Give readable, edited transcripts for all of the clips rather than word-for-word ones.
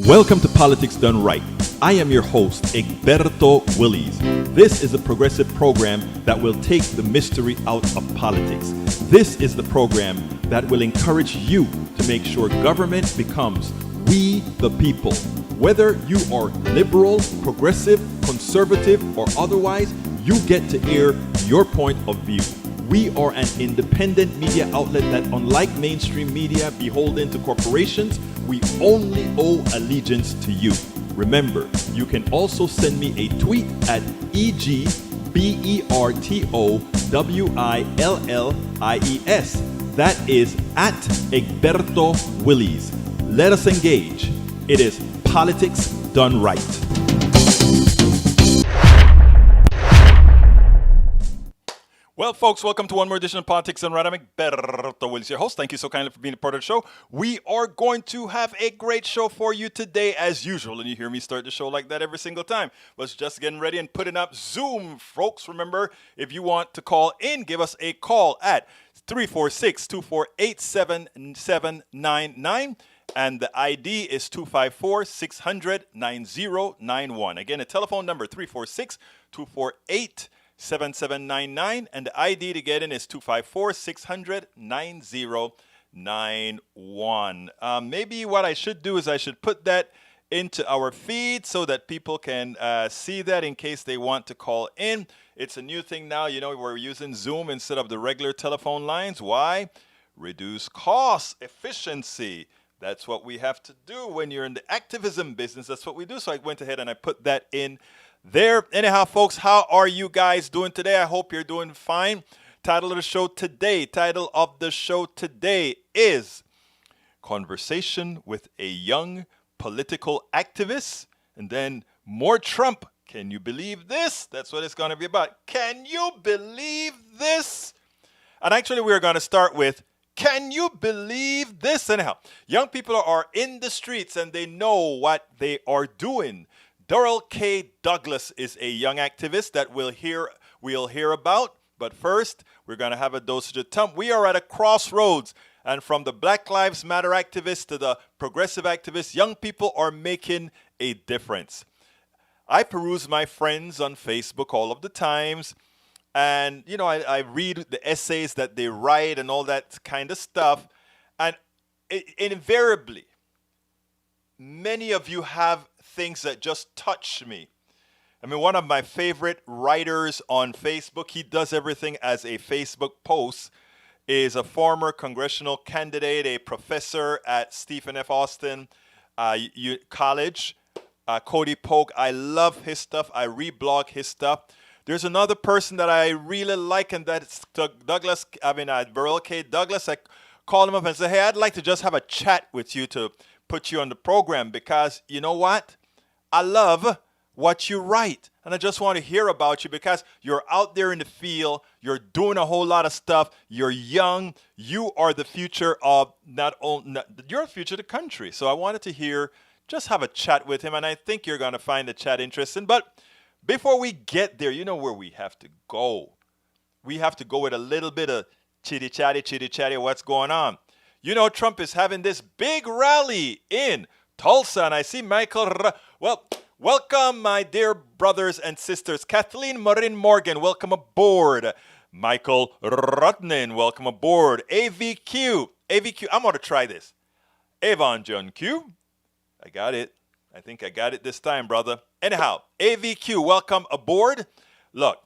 Welcome to Politics Done Right. I am your host, Egberto Willies. This is a progressive program that will take the mystery out of politics. This is the program that will encourage you to make sure government becomes we the people. Whether you are liberal, progressive, conservative, or otherwise, you get to air your point of view. We are an independent media outlet that, unlike mainstream media beholden to corporations, we only owe allegiance to you. Remember, you can also send me a tweet at EGBERTOWILLIES. That is at Egberto Willies. Let us engage. It is Politics Done Right. Well, folks, welcome to one more edition of Politics Done Right. I'm Egberto Willies, your host. Thank you so kindly for being a part of the show. We are going to have a great show for you today, as usual. And you hear me start the show like that every single time. Was just getting ready and putting up Zoom, folks. Remember, if you want to call in, give us a call at 346-248-7799. And the ID is 254-600-9091. Again, a telephone number, 346-248-7799. 7799, and the ID to get in is 254-600-9091. Maybe what I should do is I should put that into our feed so that people can see that in case they want to call in. It's a new thing now. You know, we're using Zoom instead of the regular telephone lines. Why? Reduce costs, efficiency. That's what we have to do when you're in the activism business. That's what we do. So I went ahead and I put that in there. Anyhow, folks, how are you guys doing today? I hope you're doing fine. Title of the show today is Conversation with a Young Political Activist. And then more Trump. Can you believe this? That's what it's going to be about. Can you believe this? And actually, we're going to start with, can you believe this? Anyhow, young people are in the streets and they know what they are doing. Durrel Douglas is a young activist that we'll hear about. But first, we're going to have a dosage of Trump. We are at a crossroads. And from the Black Lives Matter activists to the progressive activists, young people are making a difference. I peruse my friends on Facebook all of the times. And, you know, I read the essays that they write and all that kind of stuff. And invariably, many of you have things that just touch me. I mean, one of my favorite writers on Facebook, he does everything as a Facebook post, is a former congressional candidate, a professor at Stephen F. Austin College, Cody Polk. I love his stuff. I reblog his stuff. There's another person that I really like, and that's Durrel Douglas. I call him up and say, hey, I'd like to just have a chat with you to put you on the program because you know what? I love what you write. And I just want to hear about you because you're out there in the field. You're doing a whole lot of stuff. You're young. You are the future of you're the future of the country. So I wanted to just have a chat with him. And I think you're going to find the chat interesting. But before we get there, you know where we have to go. We have to go with a little bit of chitty chatty, what's going on. You know, Trump is having this big rally in Tulsa, and I see Michael. Well, welcome, my dear brothers and sisters. Kathleen Marin Morgan, welcome aboard. Michael Rutnan, welcome aboard. AVQ, I'm going to try this. Avon John Q. I got it. I think I got it this time, brother. Anyhow, AVQ, welcome aboard. Look.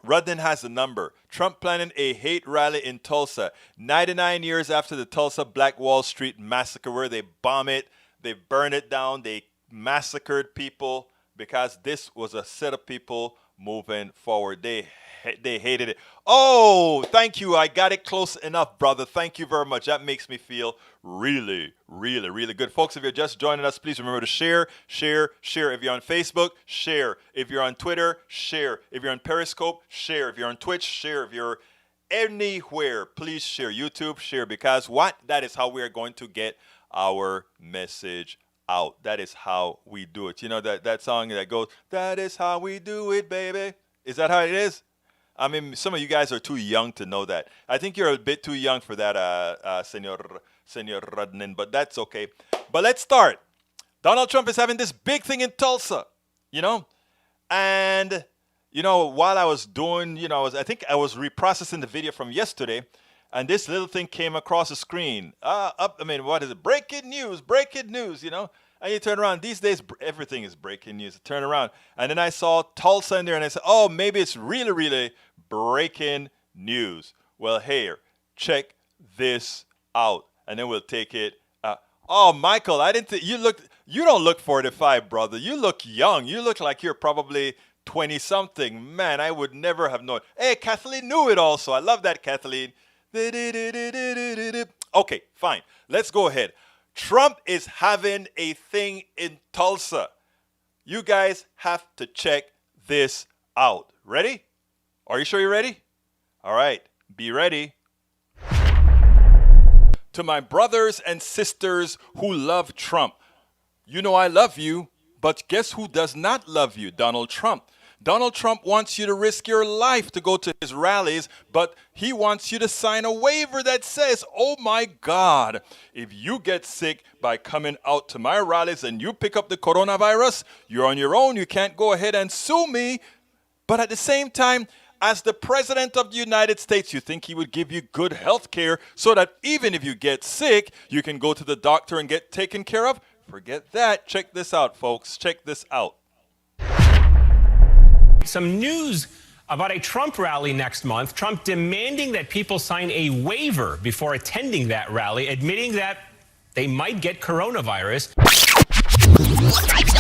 Rudden has a number. Trump planning a hate rally in Tulsa. 99 years after the Tulsa Black Wall Street massacre where they bomb it, they burn it down, they massacred people because this was a set of people moving forward. They hated it. Oh, thank you. I got it close enough, brother. Thank you very much. That makes me feel really, really, really good. Folks, if you're just joining us, please remember to share. If you're on Facebook, share. If you're on Twitter, share. If you're on Periscope, share. If you're on Twitch, share. If you're anywhere, please share. YouTube, share. Because what? That is how we are going to get our message out. That is how we do it. You know that song that goes, that is how we do it, baby. Is that how it is? I mean, some of you guys are too young to know that. I think you're a bit too young for that, Senor Rudnin, but that's okay. But let's start. Donald Trump is having this big thing in Tulsa, you know? And, you know, while I was doing, you know, I think I was reprocessing the video from yesterday, and this little thing came across the screen. What is it? Breaking news, you know? And you turn around. These days, everything is breaking news. Turn around. And then I saw Tulsa in there, and I said, oh, maybe it's really, really breaking news. Well, here, check this out. And then we'll take it. Oh, Michael, I didn't think you don't look 45, brother. You look young. You look like you're probably 20-something. Man, I would never have known. Hey, Kathleen knew it also. I love that, Kathleen. Okay, fine. Let's go ahead. Trump is having a thing in Tulsa. You guys have to check this out. Ready? Are you sure you're ready? All right, be ready. To my brothers and sisters who love Trump, you know I love you, but guess who does not love you? Donald Trump. Donald Trump wants you to risk your life to go to his rallies, but he wants you to sign a waiver that says, oh my God, if you get sick by coming out to my rallies and you pick up the coronavirus, you're on your own. You can't go ahead and sue me. But at the same time, as the president of the United States, you think he would give you good health care so that even if you get sick, you can go to the doctor and get taken care of? Forget that. Check this out, folks. Check this out. Some news about a Trump rally next month. Trump demanding that people sign a waiver before attending that rally, admitting that they might get coronavirus.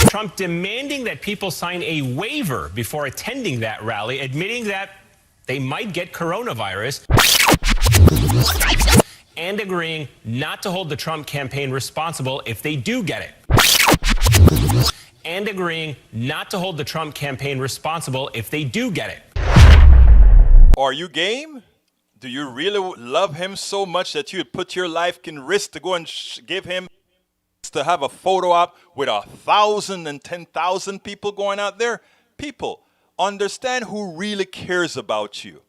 Trump demanding that people sign a waiver before attending that rally, admitting that they might get coronavirus, and agreeing not to hold the Trump campaign responsible if they do get it. And agreeing not to hold the Trump campaign responsible if they do get it. Are you game? Do you really love him so much that you would put your life in risk to go and give him to have a photo op with 1,000 and 10,000 people going out there? People, understand who really cares about you.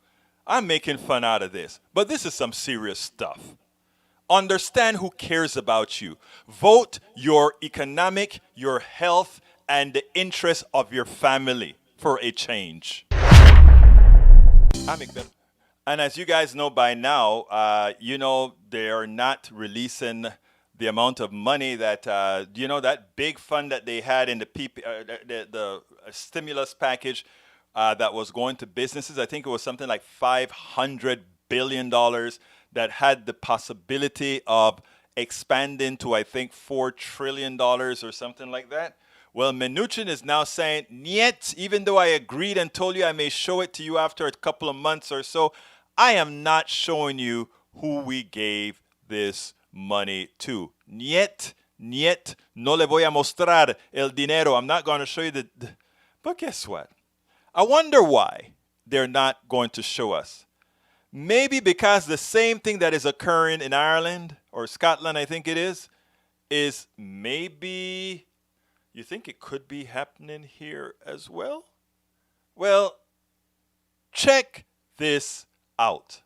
I'm making fun out of this, but this is some serious stuff. Understand who cares about you. Vote your economic, your health, and the interest of your family for a change. And as you guys know by now, you know they are not releasing the amount of money that, that big fund that they had in the stimulus package that was going to businesses. I think it was something like $500 billion that had the possibility of expanding to, I think, $4 trillion or something like that. Well, Mnuchin is now saying, "Niet, even though I agreed and told you I may show it to you after a couple of months or so, I am not showing you who we gave this money to. Niet, no le voy a mostrar el dinero. I'm not going to show you the." But guess what? I wonder why they're not going to show us. Maybe because the same thing that is occurring in Ireland or Scotland, I think it is maybe you think it could be happening here as well? Well, check this out.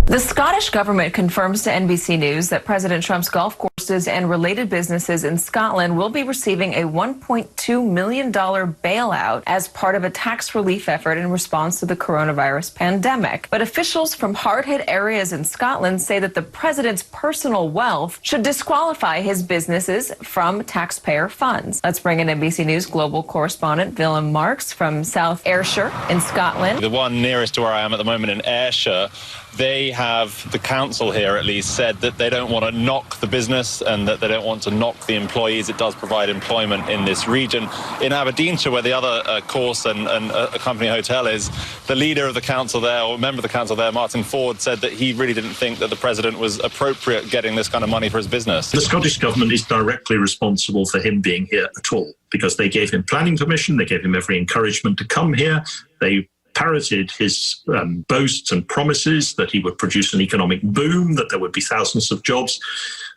The Scottish government confirms to NBC News that President Trump's golf courses and related businesses in Scotland will be receiving a $1.2 million bailout as part of a tax relief effort in response to the coronavirus pandemic. But officials from hard-hit areas in Scotland say that the president's personal wealth should disqualify his businesses from taxpayer funds. Let's bring in NBC News global correspondent Willem Marks from South Ayrshire in Scotland. The one nearest to where I am at the moment in Ayrshire, they have, the council here at least, said that they don't want to knock the business and that they don't want to knock the employees. It does provide employment in this region. In Aberdeenshire, where the other course and a company hotel is, the leader of the council there, or member of the council there, Martin Ford, said that he really didn't think that the president was appropriate getting this kind of money for his business. The Scottish government is directly responsible for him being here at all, because they gave him planning permission, they gave him every encouragement to come here. They parroted his boasts and promises that he would produce an economic boom, that there would be thousands of jobs.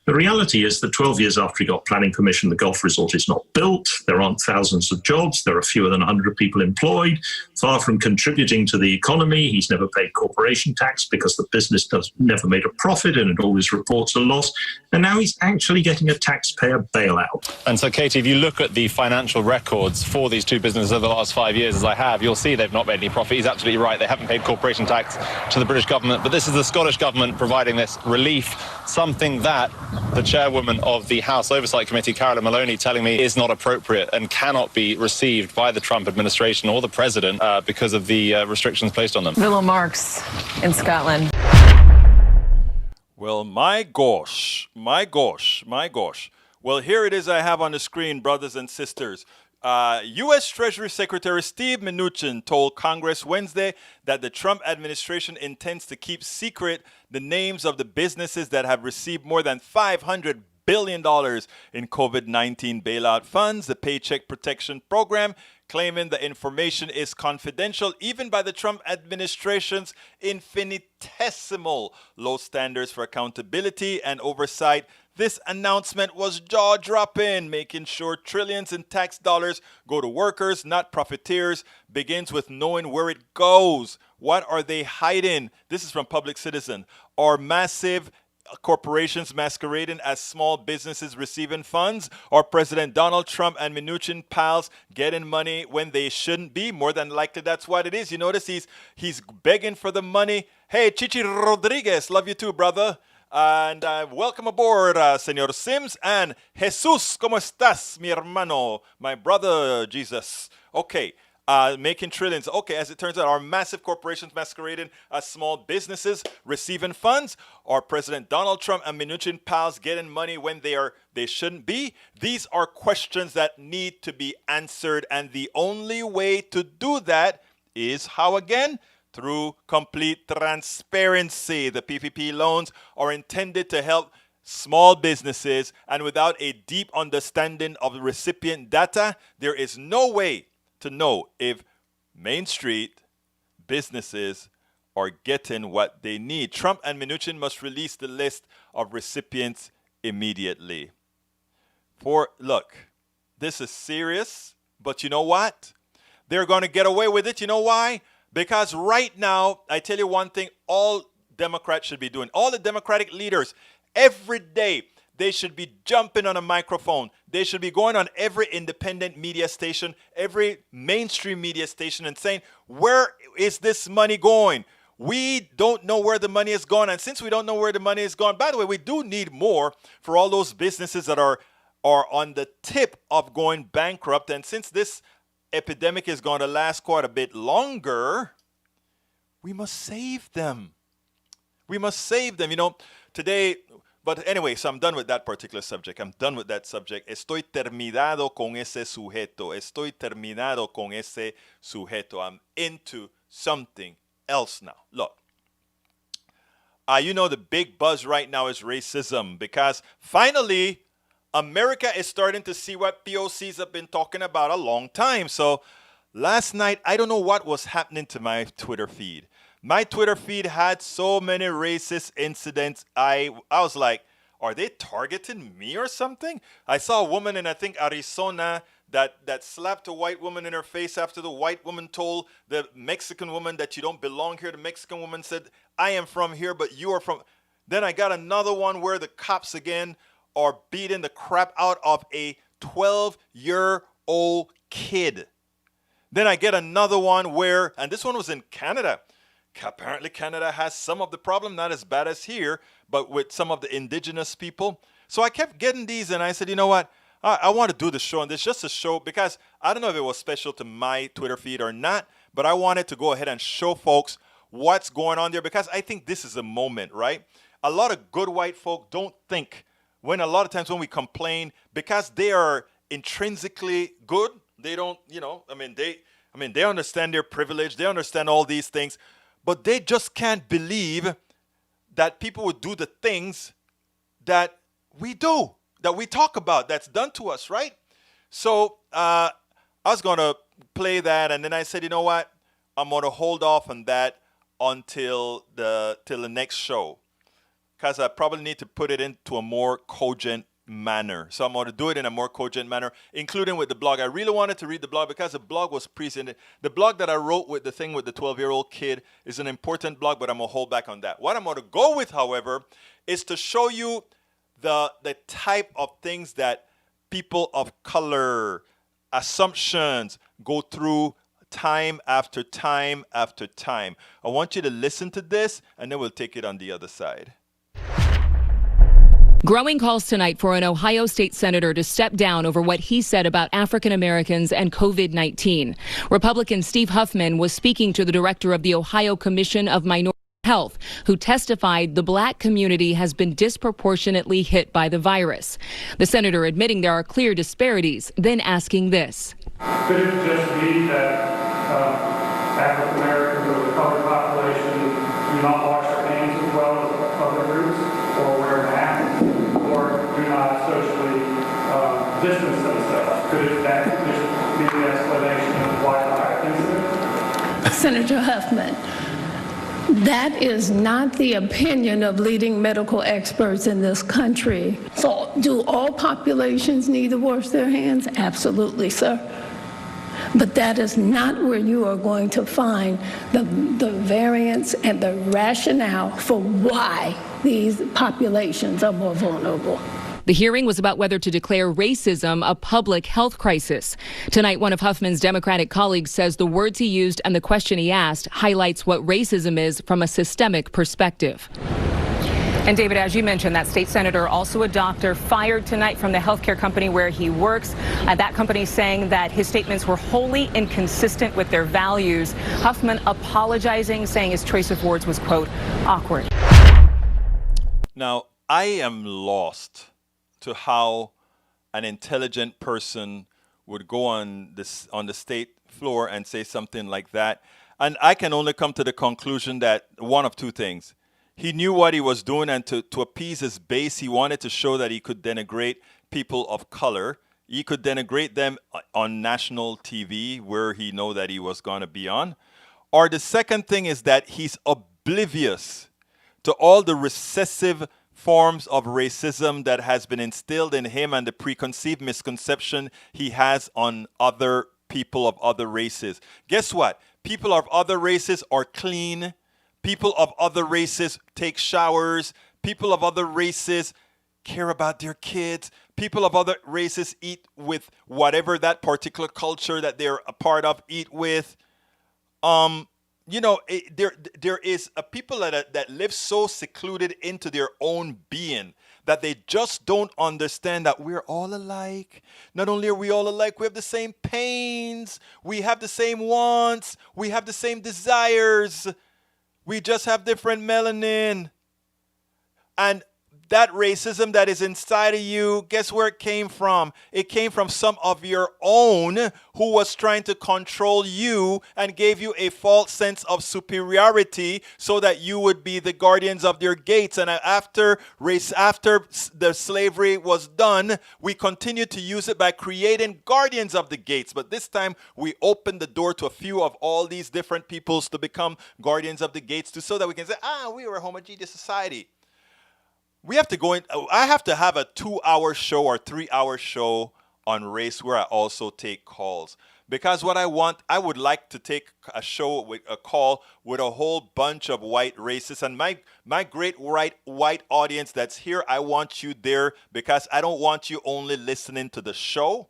The reality is that 12 years after he got planning permission, the golf resort is not built. There aren't thousands of jobs. There are fewer than 100 people employed. far from contributing to the economy. He's never paid corporation tax because the business never made a profit and it always reports a loss. And now he's actually getting a taxpayer bailout. And so, Katie, if you look at the financial records for these two businesses over the last 5 years, as I have, you'll see they've not made any profit. He's absolutely right. They haven't paid corporation tax to the British government. But this is the Scottish government providing this relief, something that the chairwoman of the House Oversight Committee, Carolyn Maloney, telling me is not appropriate and cannot be received by the Trump administration or the president because of the restrictions placed on them. Willow Marks in Scotland. Well, my gosh. Well, here it is I have on the screen, brothers and sisters. U.S. Treasury Secretary Steve Mnuchin told Congress Wednesday that the Trump administration intends to keep secret the names of the businesses that have received more than $500 billion in COVID-19 bailout funds, the Paycheck Protection Program, claiming the information is confidential even by the Trump administration's infinitesimal low standards for accountability and oversight. This announcement was jaw-dropping, making sure trillions in tax dollars go to workers, not profiteers, begins with knowing where it goes. What are they hiding? This is from Public Citizen. Are massive corporations masquerading as small businesses receiving funds? Are President Donald Trump and Mnuchin pals getting money when they shouldn't be? More than likely, that's what it is. You notice he's begging for the money. Hey, Chichi Rodriguez, love you too, brother. And welcome aboard, Señor Sims. And Jesus, ¿cómo estás, mi hermano? My brother, Jesus. Okay. Making trillions. Okay, as it turns out, are massive corporations masquerading as small businesses receiving funds? Are President Donald Trump and Mnuchin pals getting money when they shouldn't be? These are questions that need to be answered, and the only way to do that is how again? Through complete transparency. The PPP loans are intended to help small businesses, and without a deep understanding of the recipient data, there is no way to know if Main Street businesses are getting what they need. Trump and Mnuchin must release the list of recipients immediately. Look, this is serious, but you know what? They're going to get away with it. You know why? Because right now, I tell you one thing, all Democrats should be doing, all the Democratic leaders, every day, they should be jumping on a microphone. They should be going on every independent media station, every mainstream media station and saying, where is this money going? We don't know where the money is going. And since we don't know where the money is going, by the way, we do need more for all those businesses that are on the tip of going bankrupt. And since this epidemic is going to last quite a bit longer, we must save them. We must save them. You know, today... But anyway, so I'm done with that particular subject. I'm done with that subject. Estoy terminado con ese sujeto. Estoy terminado con ese sujeto. I'm into something else now. Look, you know the big buzz right now is racism because finally America is starting to see what POCs have been talking about a long time. So last night, I don't know what was happening to my Twitter feed. My Twitter feed had so many racist incidents. I was like, are they targeting me or something? I saw a woman in, I think, Arizona that slapped a white woman in her face after the white woman told the Mexican woman that you don't belong here. The Mexican woman said, I am from here, but you are from... Then I got another one where the cops again are beating the crap out of a 12-year-old kid. Then I get another one where, and this one was in Canada. Apparently Canada has some of the problem, not as bad as here, but with some of the indigenous people. So I kept getting these and I said, you know what? I want to do the show, and this just a show because I don't know if it was special to my Twitter feed or not, but I wanted to go ahead and show folks what's going on there because I think this is a moment, right? A lot of good white folk don't think a lot of times when we complain because they are intrinsically good, they don't, they understand their privilege, they understand all these things. But they just can't believe that people would do the things that we do, that we talk about, that's done to us, right? So I was going to play that, and then I said, you know what? I'm going to hold off on that until the next show, because I probably need to put it into a more cogent manner. So I'm going to do it in a more cogent manner, including with the blog. I really wanted to read the blog because the blog was presented. The blog that I wrote with the thing with the 12-year-old kid is an important blog, but I'm going to hold back on that. What I'm going to go with, however, is to show you the type of things that people of color, assumptions go through time after time after time. I want you to listen to this, and then we'll take it on the other side. Growing calls tonight for an Ohio state senator to step down over what he said about African Americans and COVID-19. Republican Steve Huffman was speaking to the director of the Ohio Commission of Minority Health, who testified the black community has been disproportionately hit by the virus. The senator admitting there are clear disparities, then asking this. Could it just be that African Americans or the colored population do not wash their hands as well as other groups, or wear masks, or do not socially distance themselves? Could that just be the explanation of why the high incidence? Senator Huffman, that is not the opinion of leading medical experts in this country. So do all populations need to wash their hands? Absolutely, sir. But that is not where you are going to find the variance and the rationale for why these populations are more vulnerable. The hearing was about whether to declare racism a public health crisis. Tonight, one of Huffman's Democratic colleagues says the words he used and the question he asked highlights what racism is from a systemic perspective. And David, as you mentioned, that state senator, also a doctor, fired tonight from the healthcare company where he works. That company saying that his statements were wholly inconsistent with their values. Huffman apologizing, saying his choice of words was, quote, awkward. Now, I am lost to how an intelligent person would go on the state floor and say something like that. And I can only come to the conclusion that one of two things. He knew what he was doing, and to appease his base, he wanted to show that he could denigrate people of color. He could denigrate them on national TV, where he know that he was going to be on. Or the second thing is that he's oblivious to all the recessive forms of racism that has been instilled in him and the preconceived misconception he has on other people of other races. Guess what? People of other races are clean. People of other races take showers. People of other races care about their kids. People of other races eat with whatever that particular culture that they're a part of eat with. There is a people that live so secluded into their own being that they just don't understand that we're all alike. Not only are we all alike, we have the same pains. We have the same wants. We have the same desires. We just have different melanin. And that racism that is inside of you, guess where it came from? It came from some of your own who was trying to control you and gave you a false sense of superiority so that you would be the guardians of their gates. And after the slavery was done, we continued to use it by creating guardians of the gates. But this time we opened the door to a few of all these different peoples to become guardians of the gates so that we can say, we were a homogeneous society. We have to go in. I have to have a 2-hour show or 3-hour show on race where I also take calls. Because what I would like to take a show with a call with a whole bunch of white racists. And my great white audience that's here, I want you there because I don't want you only listening to the show.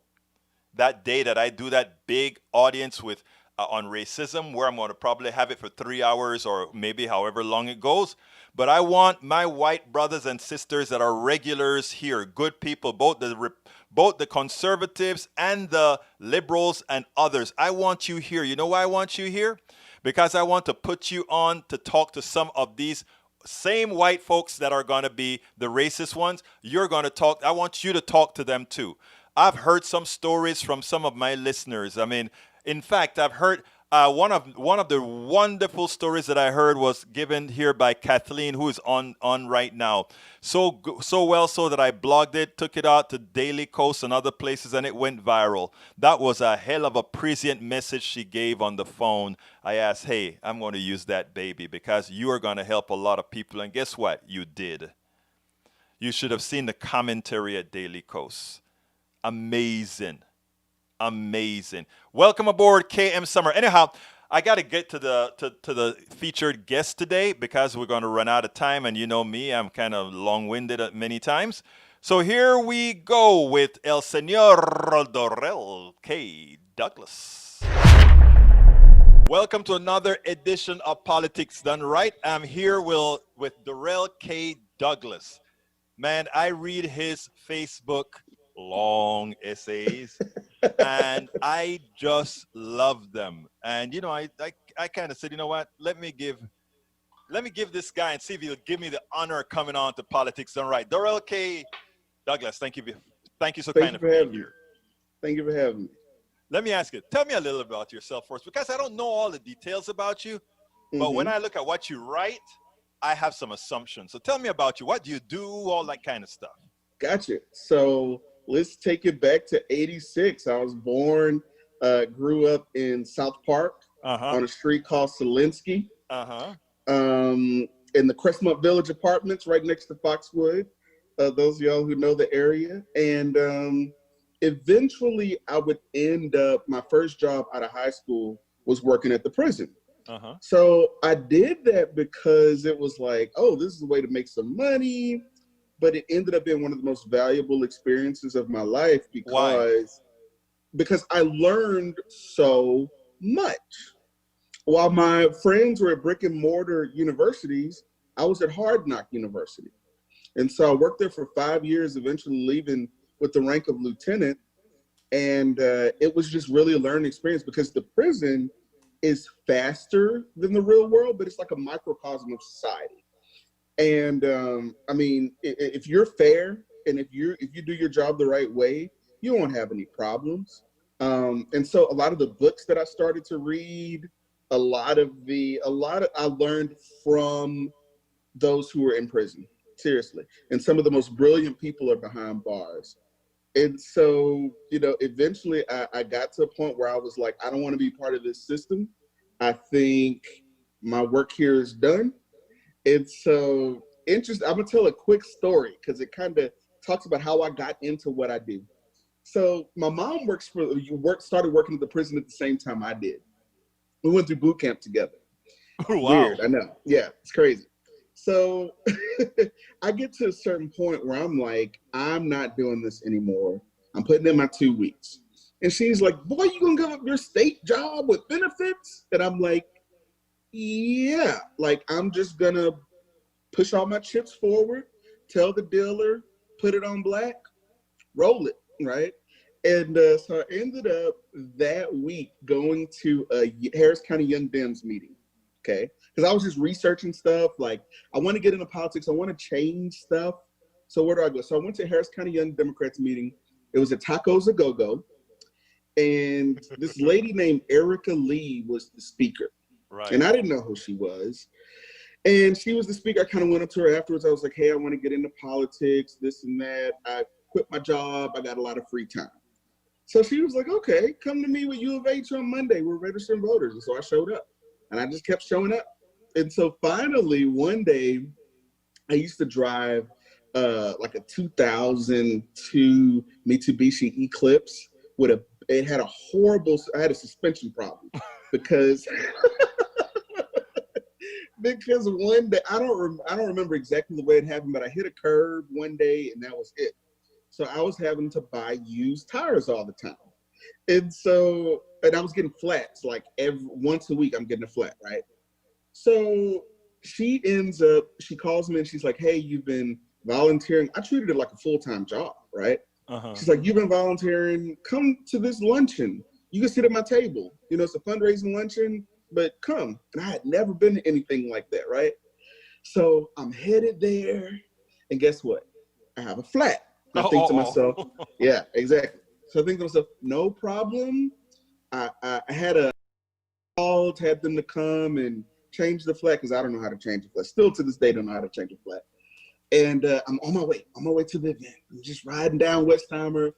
That day that I do that big audience with on racism, where I'm going to probably have it for 3 hours or maybe however long it goes. But I want my white brothers and sisters that are regulars here, good people, both the conservatives and the liberals and others. I want you here. You know why I want you here? Because I want to put you on to talk to some of these same white folks that are going to be the racist ones. You're going to talk. I want you to talk to them too. I've heard some stories from some of my listeners. I mean, in fact, I've heard one of the wonderful stories that I heard was given here by Kathleen, who is on right now. So well so that I blogged it, took it out to Daily Kos and other places, and it went viral. That was a hell of a prescient message she gave on the phone. I asked, hey, I'm going to use that baby because you are going to help a lot of people. And guess what? You did. You should have seen the commentary at Daily Kos. Amazing. Amazing. Welcome aboard, KM Summer. Anyhow, I got to get to the featured guest today because we're going to run out of time. And you know me, I'm kind of long-winded at many times. So here we go with El Señor Durrel K. Douglas. Welcome to another edition of Politics Done Right. I'm here with Durrel K. Douglas. Man, I read his Facebook long essays and I just love them. And you know, I kind of said, you know what? Let me give this guy and see if he'll give me the honor of coming on to Politics Done Right. Durrel K. Douglas, thank you so kindly for being here. Thank you for having me. Let me ask you, tell me a little about yourself first, because I don't know all the details about you, but when I look at what you write, I have some assumptions. So tell me about you. What do you do? All that kind of stuff. Gotcha. So let's take it back to 86. I was born, grew up in South Park on a street called Selinsky, in the Crestmont Village Apartments right next to Foxwood. Those of y'all who know the area. And eventually I would end up, my first job out of high school was working at the prison. So I did that because it was like, oh, this is a way to make some money. But it ended up being one of the most valuable experiences of my life because I learned so much. While my friends were at brick and mortar universities, I was at Hard Knock University. And so I worked there for 5 years, eventually leaving with the rank of lieutenant. And it was just really a learning experience because the prison is faster than the real world, but it's like a microcosm of society. And I mean, if you're fair and if you do your job the right way, you won't have any problems. And so a lot of the books that I started to read, a lot I learned from those who were in prison, seriously. And some of the most brilliant people are behind bars. And so, you know, eventually I got to a point where I was like, I don't want to be part of this system. I think my work here is done. And so interesting. I'm gonna tell a quick story because it kind of talks about how I got into what I do. So my mom started working at the prison at the same time I did. We went through boot camp together. Oh, wow. Weird, I know. Yeah, it's crazy. So I get to a certain point where I'm like, I'm not doing this anymore. I'm putting in my 2 weeks. And she's like, boy, you gonna give up your state job with benefits? And I'm like, yeah, like I'm just gonna push all my chips forward, tell the dealer, put it on black, roll it, right? And so I ended up that week going to a Harris County Young Dems meeting, okay? Because I was just researching stuff, like I want to get into politics, I want to change stuff. So where do I go? So I went to Harris County Young Democrats meeting. It was at Tacos A Go-Go. And this lady named Erica Lee was the speaker. Right. And I didn't know who she was. And she was the speaker. I kind of went up to her afterwards. I was like, hey, I want to get into politics, this and that. I quit my job. I got a lot of free time. So she was like, okay, come to me with U of H on Monday. We're registering voters. And so I showed up. And I just kept showing up. And so finally, one day, I used to drive like a 2002 Mitsubishi Eclipse with it had I had a suspension problem because because one day, I don't remember exactly the way it happened, but I hit a curb one day and that was it. So I was having to buy used tires all the time. And I was getting flats, like once a week I'm getting a flat, right? So she calls me and she's like, hey, you've been volunteering. I treated it like a full-time job, right? She's like, you've been volunteering, come to this luncheon. You can sit at my table. You know, it's a fundraising luncheon, but come. And I had never been to anything like that, right? So I'm headed there, and guess what? I have a flat. And I think to myself, yeah, exactly. So I think to myself, no problem. I had them to come and change the flat because I don't know how to change a flat. Still to this day, don't know how to change a flat. And I'm on my way to the event. I'm just riding down Westheimer,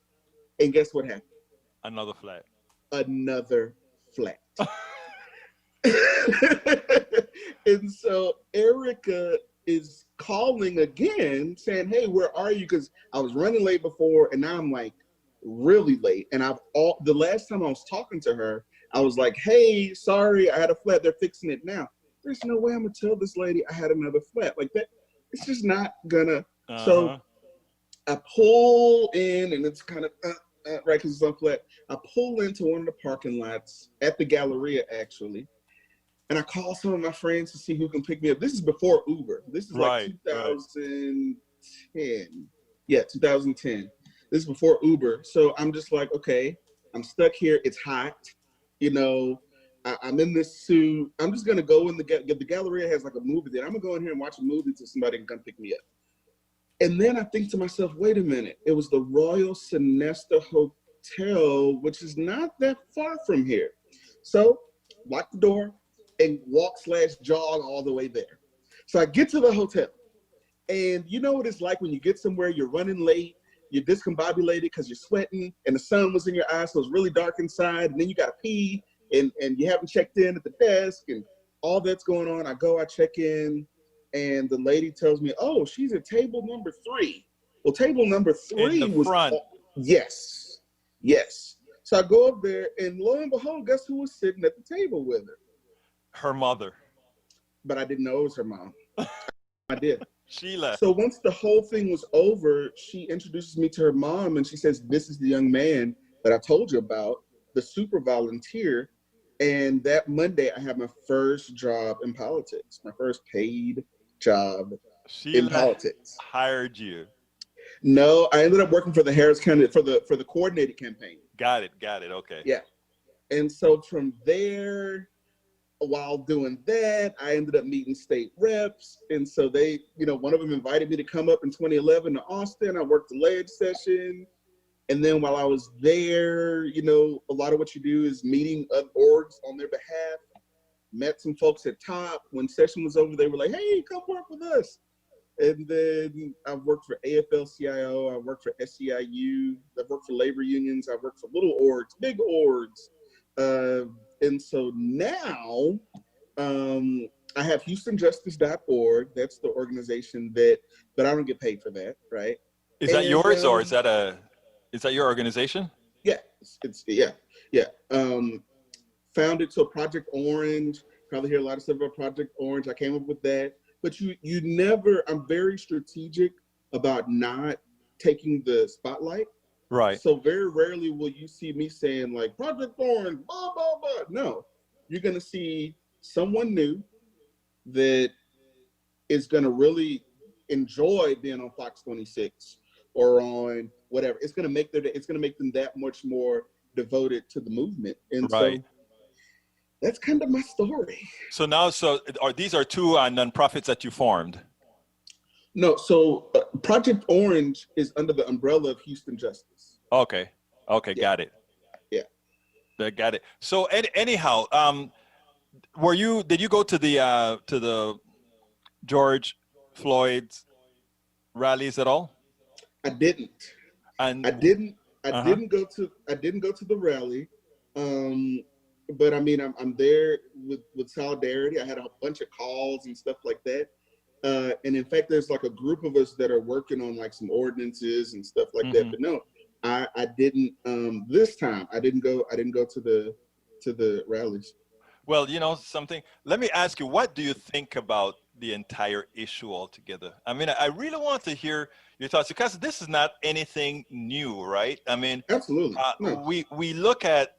and guess what happened? Another flat. And so Erica is calling again saying, hey, where are you? Because I was running late before and now I'm like really late. And the last time I was talking to her, I was like, hey, sorry, I had a flat. They're fixing it now. There's no way I'm gonna tell this lady I had another flat like that. It's just not gonna. So I pull in and it's kind of right because it's on flat. I pull into one of the parking lots at the Galleria actually. And I call some of my friends to see who can pick me up. This is before Uber. This is like 2010. Yeah, 2010. This is before Uber. So I'm just like, okay, I'm stuck here. It's hot. You know, I'm in this suit. I'm just going to go in the Galleria has like a movie there. I'm going to go in here and watch a movie until somebody can come pick me up. And then I think to myself, wait a minute. It was the Royal Sonesta Hotel, which is not that far from here. So lock the door and walk/jog all the way there. So I get to the hotel, and you know what it's like when you get somewhere, you're running late, you're discombobulated because you're sweating, and the sun was in your eyes, so it's really dark inside, and then you got to pee, and you haven't checked in at the desk, and all that's going on. I check in, and the lady tells me, oh, she's at table number 3. Well, table number 3 was front. Yes. So I go up there, and lo and behold, guess who was sitting at the table with her? Her mother. But I didn't know it was her mom. I did. She left. So once the whole thing was over, she introduces me to her mom and she says, this is the young man that I told you about, the super volunteer. And that Monday, I had my first job in politics, my first paid job in politics. Hired you. No, I ended up working for the Harris County for the coordinated campaign. Got it. Okay. Yeah. And so from there, while doing that, I ended up meeting state reps. And so they, one of them invited me to come up in 2011 to Austin. I worked the ledge session. And then while I was there, a lot of what you do is meeting other orgs on their behalf. Met some folks at top. When session was over, they were like, hey, come work with us. And then I worked for AFL-CIO. I worked for SEIU. I've worked for labor unions. I've worked for little orgs, big orgs. And so now I have HoustonJustice.org. That's the organization but I don't get paid for that, right? Is that yours or is that your organization? Yeah, yeah. Founded Project Orange. Probably hear a lot of stuff about Project Orange. I came up with that. But you never, I'm very strategic about not taking the spotlight. Right. So very rarely will you see me saying like Project Orange, blah, blah, blah. No, you're going to see someone new that is going to really enjoy being on Fox 26 or on whatever. It's going to make them that much more devoted to the movement. And so that's kind of my story. So now, these are 2 nonprofits that you formed? No, so Project Orange is under the umbrella of Houston Justice. Okay, Yeah. Got it. Yeah. Got it. So anyhow, did you go to the George Floyd's rallies at all? I didn't. And I didn't go to the rally. But I mean, I'm there with solidarity. I had a bunch of calls and stuff like that. And in fact, there's like a group of us that are working on like some ordinances and stuff like that. But no, I didn't. This time, I didn't go to the rallies. Well, something. Let me ask you, what do you think about the entire issue altogether? I mean, I really want to hear your thoughts because this is not anything new, right? I mean, absolutely. No. We look at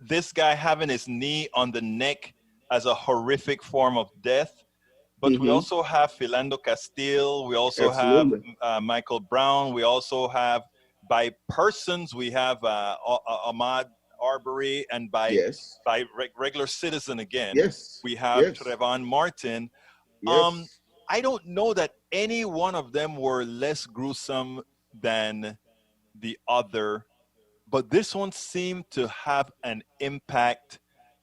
this guy having his knee on the neck as a horrific form of death. But we also have Philando Castile. We also have Michael Brown. We also have, by persons, we have Ahmaud Arbery. And by regular citizen again, we have Trayvon Martin. I don't know that any one of them were less gruesome than the other. But this one seemed to have an impact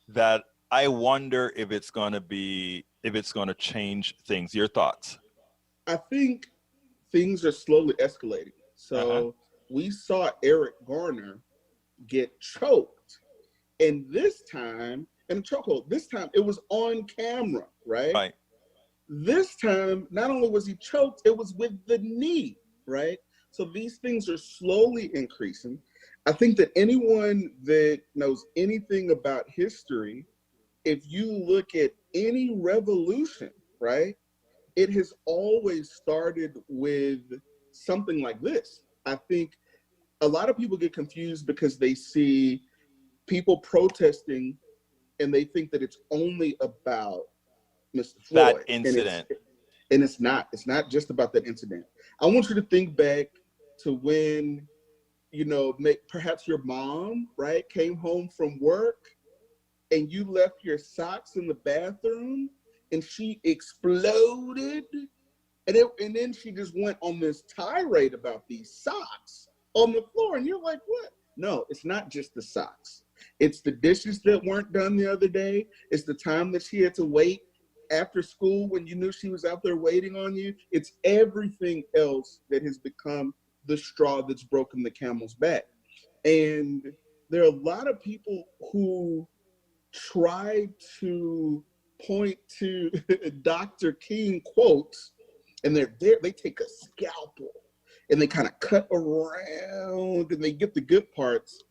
that I wonder if it's going to change things. Your thoughts? I think things are slowly escalating. So we saw Eric Garner get choked. And this time, in a chokehold, this time it was on camera, right? Right. This time, not only was he choked, it was with the knee, right? So these things are slowly increasing. I think that anyone that knows anything about history, if you look at any revolution, right, it has always started with something like this. I think a lot of people get confused because they see people protesting and they think that it's only about Mr. Floyd. That incident. And it's not. It's not just about that incident. I want you to think back to when, you know, perhaps your mom, right, came home from work and you left your socks in the bathroom and she exploded. And then she just went on this tirade about these socks on the floor. And you're like, what? No, it's not just the socks. It's the dishes that weren't done the other day. It's the time that she had to wait after school when you knew she was out there waiting on you. It's everything else that has become the straw that's broken the camel's back. And there are a lot of people who try to point to Dr. King quotes, and they're there, they take a scalpel and they kind of cut around and they get the good parts,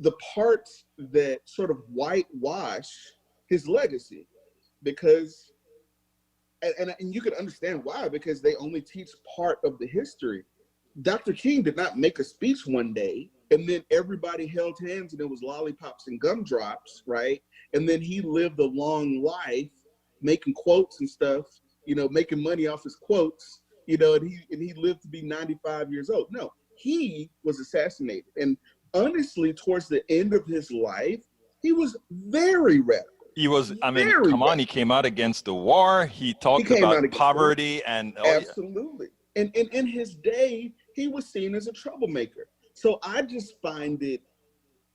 the parts that sort of whitewash his legacy. Because, and you can understand why, because they only teach part of the history. Dr. King did not make a speech one day and then everybody held hands and it was lollipops and gumdrops, right? And then he lived a long life making quotes and stuff, you know, making money off his quotes, you know, and he lived to be 95 years old. No, he was assassinated. And honestly, towards the end of his life, he was very radical. He was, I mean, come on, he came out against the war. He talked about poverty and... Absolutely. And in his day, he was seen as a troublemaker. So I just find it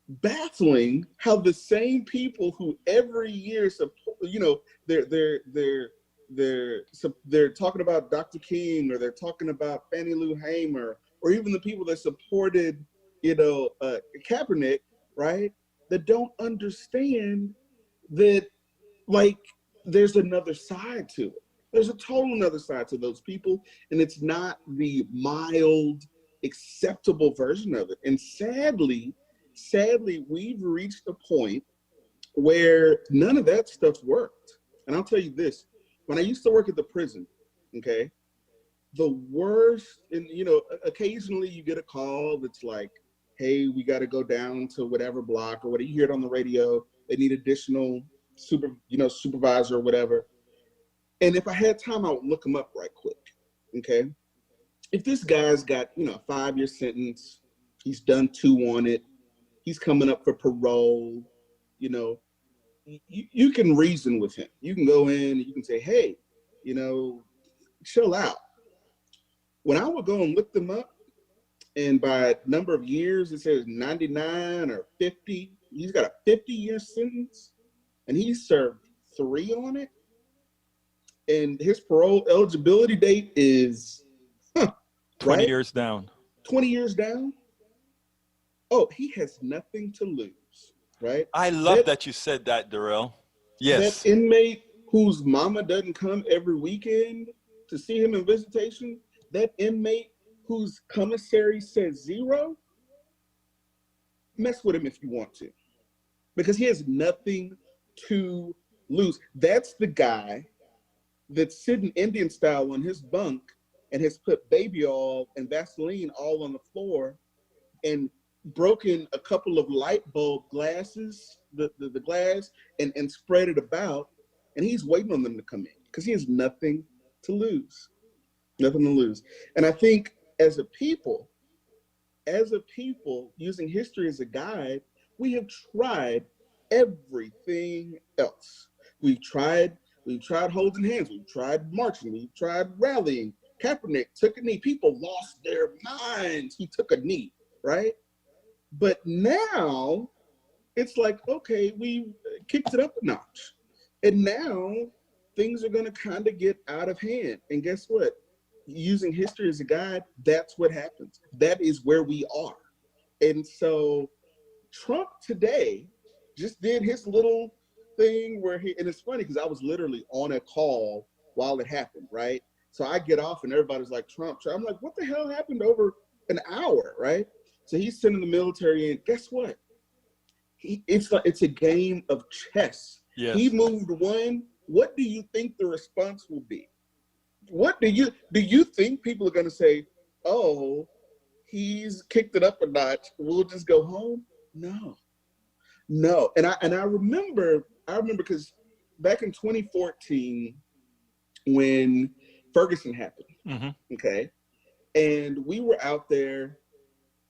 baffling how the same people who every year support, you know, they're talking about Dr. King, or they're talking about Fannie Lou Hamer, or even the people that supported, you know, Kaepernick, right? That don't understand that, like, there's another side to it. There's a total another side to those people, and it's not the mild, acceptable version of it. And sadly, we've reached a point where none of that stuff worked. And I'll tell you this, when I used to work at the prison, okay, the worst, and you know, occasionally you get a call that's like, hey, we got to go down to whatever block or whatever. You hear it on the radio, they need additional supervisor or whatever. And if I had time, I would look them up right quick, okay? If this guy's got, you know, a 5-year sentence, he's done 2 on it, he's coming up for parole, you know, you can reason with him. You can go in and you can say, hey, you know, chill out. When I would go and look them up, and by number of years, it says 99 or 50, he's got a 50-year sentence, and he served 3 on it. And his parole eligibility date is 20 years down. 20 years down. Oh, he has nothing to lose, right? I love that you said that, Durrel. Yes. That inmate whose mama doesn't come every weekend to see him in visitation, that inmate whose commissary says 0, mess with him if you want to, because he has nothing to lose. That's the guy that's sitting Indian style on his bunk and has put baby oil and Vaseline all on the floor and broken a couple of light bulb glasses, the glass, and spread it about, and he's waiting on them to come in because he has nothing to lose. Nothing to lose. And I think as a people, using history as a guide, we have tried everything else. We've tried holding hands. We've tried marching. We've tried rallying. Kaepernick took a knee. People lost their minds. He took a knee, right? But now it's like, okay, we kicked it up a notch. And now things are going to kind of get out of hand. And guess what? Using history as a guide, that's what happens. That is where we are. And so Trump today just did his little thing where and it's funny because I was literally on a call while it happened, right? So I get off and everybody's like, Trump. I'm like, what the hell happened over an hour, right? So he's sending the military in. Guess what? It's a game of chess. Yes. He moved one. What do you think the response will be? What do you think people are going to say? Oh, he's kicked it up a notch. We'll just go home. No. And I remember because back in 2014 when Ferguson happened, okay, and we were out there.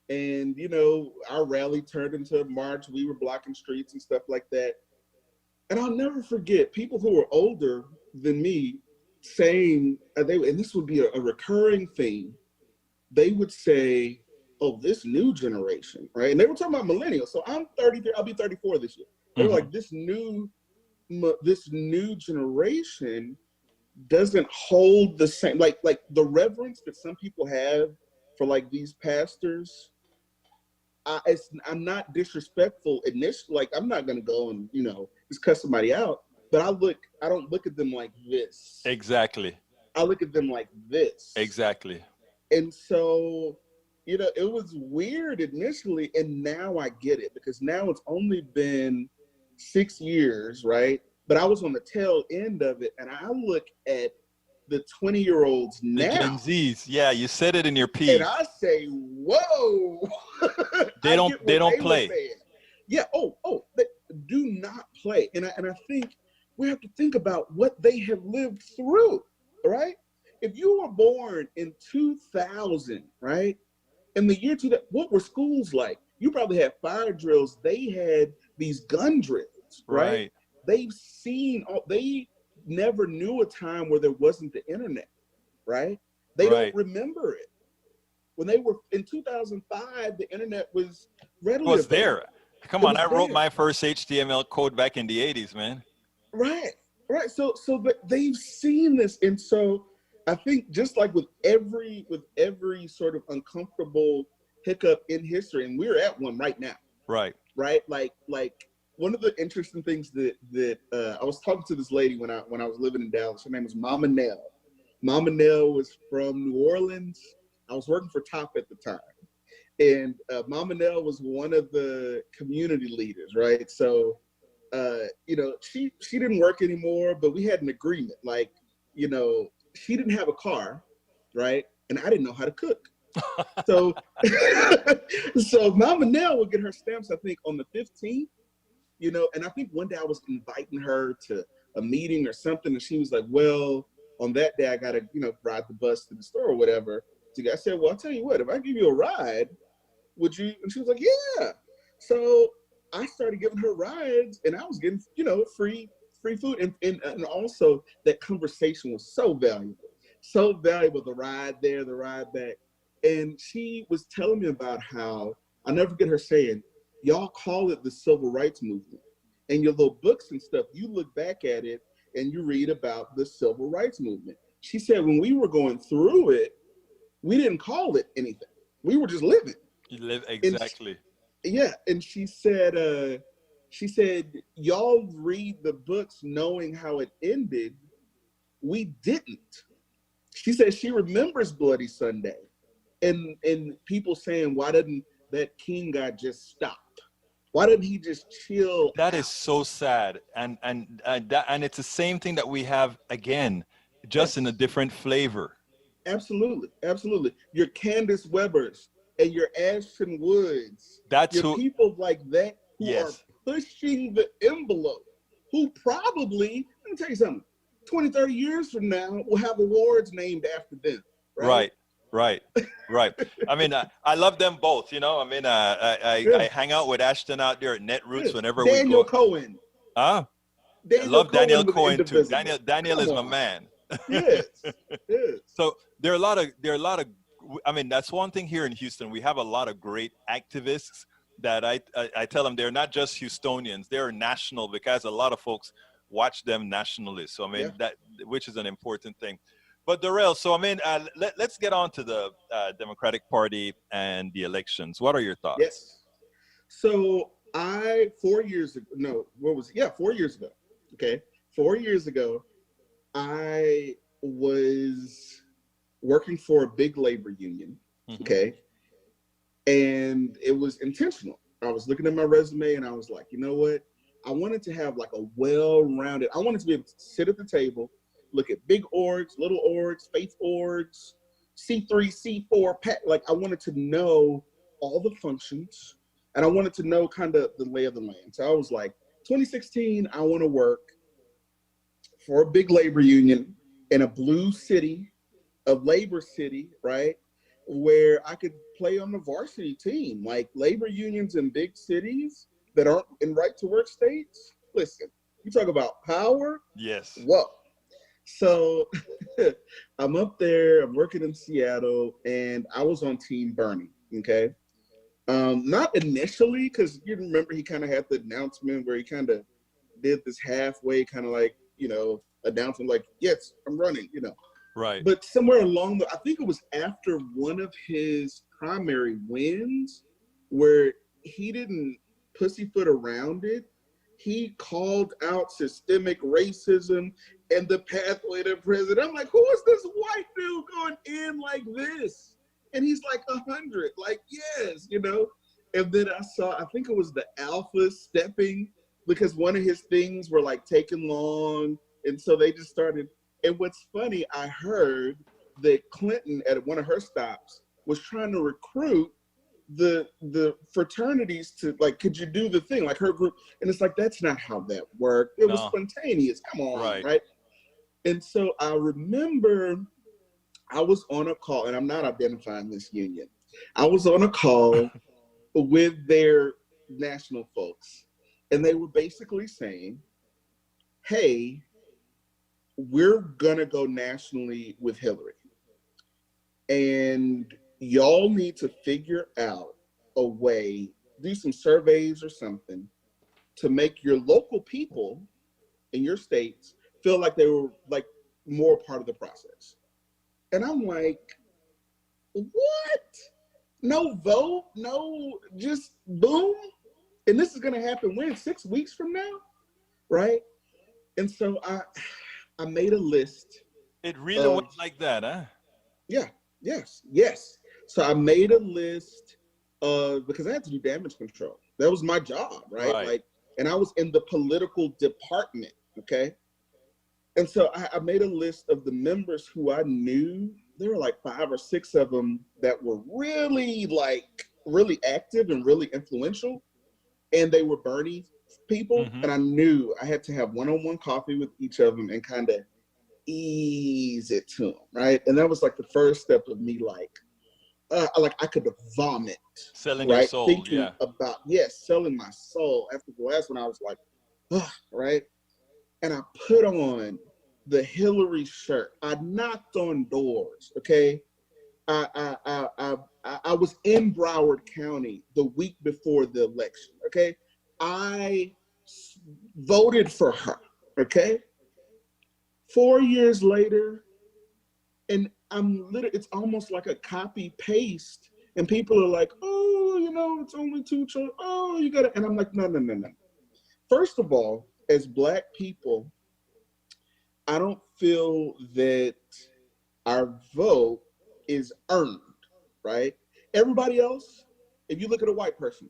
And, our rally turned into a march. We were blocking streets and stuff like that. And I'll never forget people who were older than me saying, and this would be a recurring theme. They would say, oh, this new generation, right? And they were talking about millennials. So I'm 33, I'll be 34 this year. They were like, this new generation doesn't hold the same, like the reverence that some people have for like these pastors. I'm not disrespectful initially. Like I'm not gonna go and just cuss somebody out, but I don't look at them like this. Exactly. I look at them like this. Exactly. And so, it was weird initially, and now I get it because now it's only been 6 years, right? But I was on the tail end of it, and I look at the 20-year-olds now. The Gen Zs. Yeah, you said it in your piece. And I say, whoa. They don't play. Yeah. They do not play. And I think we have to think about what they have lived through, right? If you were born in 2000, right? In the year 2000, what were schools like? You probably had fire drills. They had these gun drills, right? They've seen, they never knew a time where there wasn't the internet, right? They don't remember it. When they were in 2005, the internet was readily available. There. Come on, I wrote my first HTML code back in the 80s, man. Right. So but they've seen this, and so I think just like with every sort of uncomfortable hiccup in history, and we're at one right now. Right. Like one of the interesting things that I was talking to this lady when I was living in Dallas. Her name was Mama Nell. Mama Nell was from New Orleans. I was working for Top at the time, and Mama Nell was one of the community leaders, right? So, she didn't work anymore, but we had an agreement. Like, she didn't have a car, right? And I didn't know how to cook. So, so Mama Nell would get her stamps, I think, on the 15th. And I think one day I was inviting her to a meeting or something, and she was like, well, on that day I gotta, ride the bus to the store or whatever. So I said, well, I'll tell you what, if I give you a ride, would you? And she was like, yeah. So I started giving her rides, and I was getting, free food. And also that conversation was so valuable, the ride there, the ride back. And she was telling me about how, I'll never forget her saying, y'all call it the civil rights movement. And your little books and stuff, you look back at it and you read about the civil rights movement. She said, when we were going through it, we didn't call it anything. We were just living. You live, exactly. And she said, y'all read the books knowing how it ended. We didn't. She said she remembers Bloody Sunday and people saying, why didn't that king guy just stop? Why didn't he just chill? That is so sad. And it's the same thing that we have again, just in a different flavor. Absolutely. Your Candace Webbers and your Ashton Woods. That's your people like that who are pushing the envelope, who probably, let me tell you something, 20, 30 years from now, will have awards named after them. Right. I mean, I love them both, I hang out with Ashton out there at Netroots whenever we go. Daniel Cohen. I love Daniel Cohen too. Daniel is my man. Yes. So there are a lot of, I mean, that's one thing here in Houston. We have a lot of great activists that I tell them they're not just Houstonians, they're national, because a lot of folks watch them nationally. So I mean, that, which is an important thing. But Durrel, so I mean, let's get on to the Democratic Party and the elections. What are your thoughts? Yes. So 4 years ago, okay, 4 years ago, I was working for a big labor union, okay? And it was intentional. I was looking at my resume and I was like, you know what? I wanted to have like a well-rounded, I wanted to be able to sit at the table, look at big orgs, little orgs, faith orgs, C3, C4, like I wanted to know all the functions and I wanted to know kind of the lay of the land. So I was like, 2016, I want to work for a big labor union in a blue city, a labor city, right? Where I could play on the varsity team. Like labor unions in big cities that aren't in right to work states. Listen, you talk about power. Yes. Whoa. So I'm up there, I'm working in Seattle, and I was on Team Bernie, okay? Not initially, because you remember he kind of had the announcement where he kind of did this halfway kind of like, you know, announcement like, yes, I'm running, you know. Right. But somewhere along I think it was after one of his primary wins where he didn't pussyfoot around it. He called out systemic racism and the pathway to prison. I'm like, who is this white dude going in like this? And he's like 100, like, yes, you know? And then I think it was the alpha stepping because one of his things were like taking long. And so they just started. And what's funny, I heard that Clinton at one of her stops was trying to recruit the fraternities to like, could you do the thing like her group? And it's like, that's not how that worked. It was spontaneous. Come on, right? And so I remember I was on a call, and I'm not identifying this union. I was on a call with their national folks, and they were basically saying, hey, we're gonna go nationally with Hillary. And y'all need to figure out a way, do some surveys or something to make your local people in your states feel like they were like more part of the process. And I'm like, what? No vote, no, just boom. And this is gonna happen when? 6 weeks from now, right? And so I made a list. It really went like that, huh? Yeah, yes. So I made a list because I had to do damage control. That was my job, right? Like, and I was in the political department, okay? And so I made a list of the members who I knew. There were like 5 or 6 of them that were really active and really influential. And they were Bernie people. And I knew I had to have one-on-one coffee with each of them and kind of ease it to them, right? And that was like the first step of me I could vomit. Selling your soul, thinking about, selling my soul. After the last one, I was like, right? And I put on the Hillary shirt. I knocked on doors, okay? I was in Broward County the week before the election, okay? I voted for her, okay? 4 years later, and it's almost like a copy paste. And people are like, oh, you know, it's only 2 children. Oh, you gotta, and I'm like, no. First of all, as Black people, I don't feel that our vote is earned, right? Everybody else, if you look at a white person,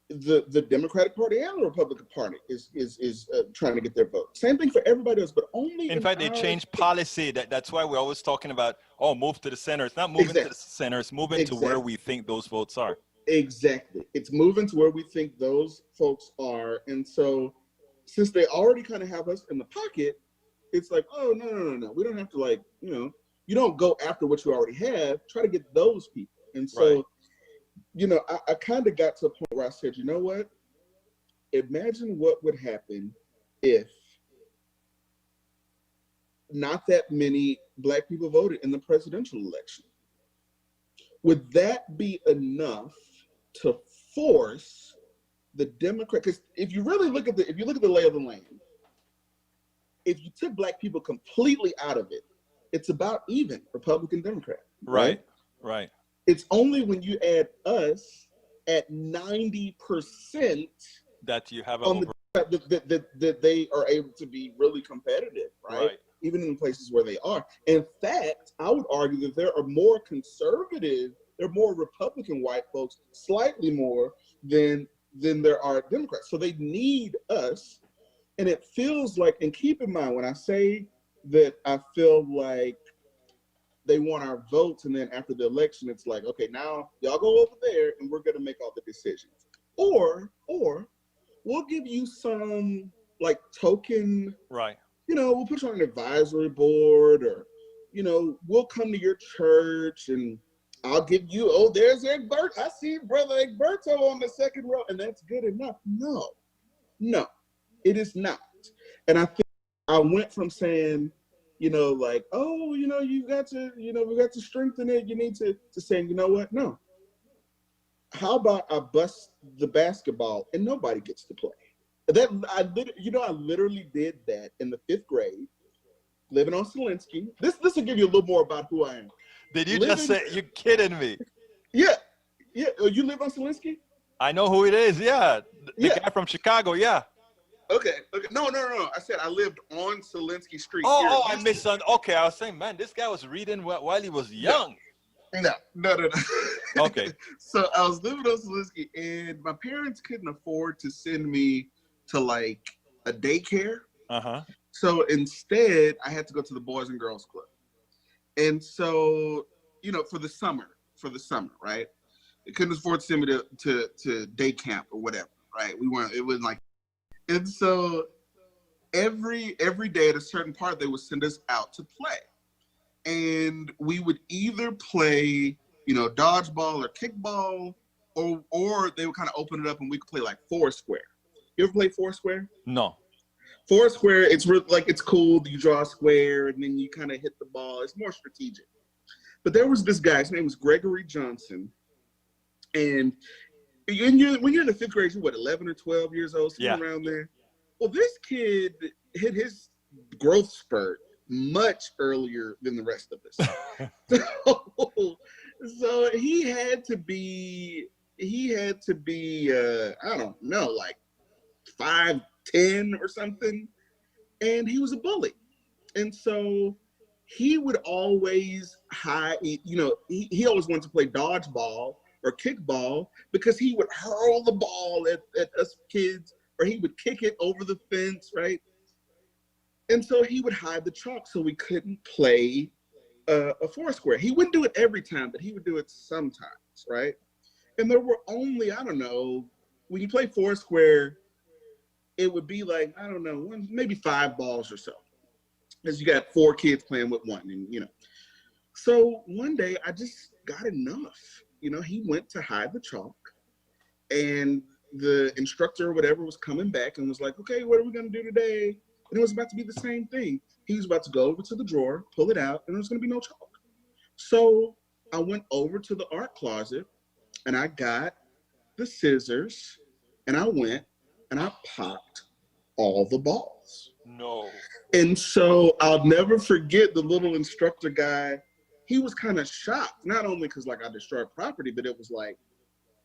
the Democratic Party and the Republican Party is trying to get their vote. Same thing for everybody else, but only in fact they changed policy. That's why we're always talking about, move to the center. It's not moving to the center, it's moving to where we think those votes are. Exactly. It's moving to where we think those folks are. And so since they already kind of have us in the pocket, it's like, oh, no. We don't have to, like, you know, you don't go after what you already have. Try to get those people. And so, you know, I kind of got to a point where I said, you know what? Imagine what would happen if not that many Black people voted in the presidential election. Would that be enough to force the Democrat? Because if you really look at the lay of the land, if you took Black people completely out of it, it's about even Republican Democrat. Right. It's only when you add us at 90% that you have that they are able to be really competitive, right? Even in places where they are. In fact, I would argue that there are more conservative, there are more Republican white folks, slightly more than there are Democrats. So they need us. And it feels like, and keep in mind, when I say that I feel like they want our votes, and then after the election, it's like, okay, now y'all go over there and we're going to make all the decisions. Or we'll give you some like token, we'll put you on an advisory board, or, we'll come to your church and I'll give you, there's Egberto. I see Brother Egberto on the second row, and that's good enough. No, it is not. And I think I went from saying, you got to, we got to strengthen it. You need to saying, you know what? No. How about I bust the basketball and nobody gets to play? I literally did that in the 5th grade, living on Zelensky. This will give you a little more about who I am. Did you just say, you're kidding me? Yeah. Oh, you live on Zelensky? I know who it is. Yeah. The guy from Chicago. Yeah. Okay. No. I said I lived on Zelensky Street. I misunderstood. Okay, I was saying, man, this guy was reading while he was young. No. Okay. So I was living on Zelensky, and my parents couldn't afford to send me to like a daycare. So instead, I had to go to the Boys and Girls Club. And so, for the summer, right? They couldn't afford to send me to day camp or whatever, right? It was like, and so every day at a certain part, they would send us out to play. And we would either play, dodgeball or kickball, or they would kind of open it up and we could play like Foursquare. You ever play Foursquare? No. Foursquare, it's it's cool. You draw a square and then you kind of hit the ball. It's more strategic. But there was this guy, his name was Gregory Johnson. And when you're in the 5th grade, you're what, 11 or 12 years old, somewhere around there. Well, this kid hit his growth spurt much earlier than the rest of us. So he had to be I don't know, like 5'10" or something, and he was a bully. And so he would always hide, he always wanted to play dodgeball or kickball because he would hurl the ball at us kids, or he would kick it over the fence, right? And so he would hide the chalk so we couldn't play a Foursquare. He wouldn't do it every time, but he would do it sometimes, right? And there were only, I don't know, when you play Foursquare, it would be like, I don't know, maybe 5 balls or so. Because you got 4 kids playing with one, and So one day I just got enough. He went to hide the chalk, and the instructor or whatever was coming back and was like, okay, what are we going to do today? And it was about to be the same thing. He was about to go over to the drawer, pull it out, and there was going to be no chalk. So I went over to the art closet, and I got the scissors, and I went and I popped all the balls. No. And so I'll never forget the little instructor guy. He was kind of shocked, not only because I destroyed property, but it was like,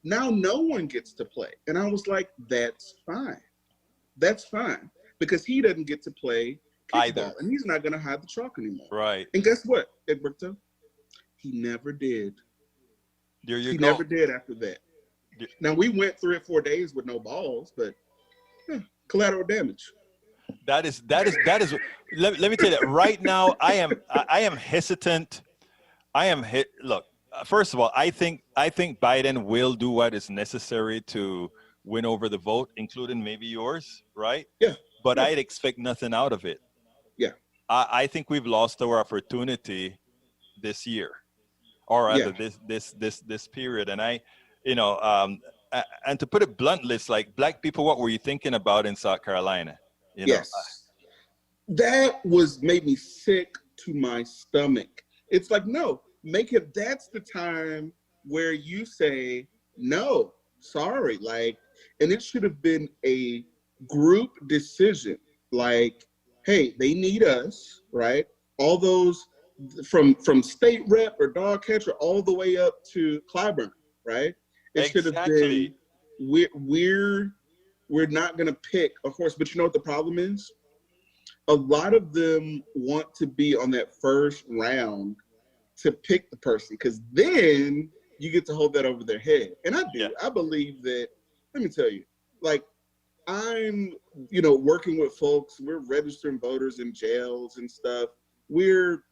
now no one gets to play. And I was like, that's fine. That's fine. Because he doesn't get to play kickball, and he's not going to hide the chalk anymore. Right. And guess what, Egberto? He never did. He never did after that. Now, we went 3 or 4 days with no balls, but collateral damage. That is. Let me tell you that right now. I am hesitant. Look, first of all, I think Biden will do what is necessary to win over the vote, including maybe yours, right? Yeah. But I'd expect nothing out of it. Yeah. I think we've lost our opportunity this year, or rather this period. And and to put it bluntly, it's like, black people, what were you thinking about in South Carolina? Yes. That made me sick to my stomach. It's like, no, that's the time where you say, no, sorry. And it should have been a group decision. Like, hey, they need us, right? All those from state rep or dog catcher all the way up to Clyburn, right? It should have been, we're not going to pick a horse. But you know what the problem is? A lot of them want to be on that first round to pick the person, because then you get to hold that over their head. And I do. Yeah. I believe that, let me tell you, like, I'm, working with folks, we're registering voters in jails and stuff. We're,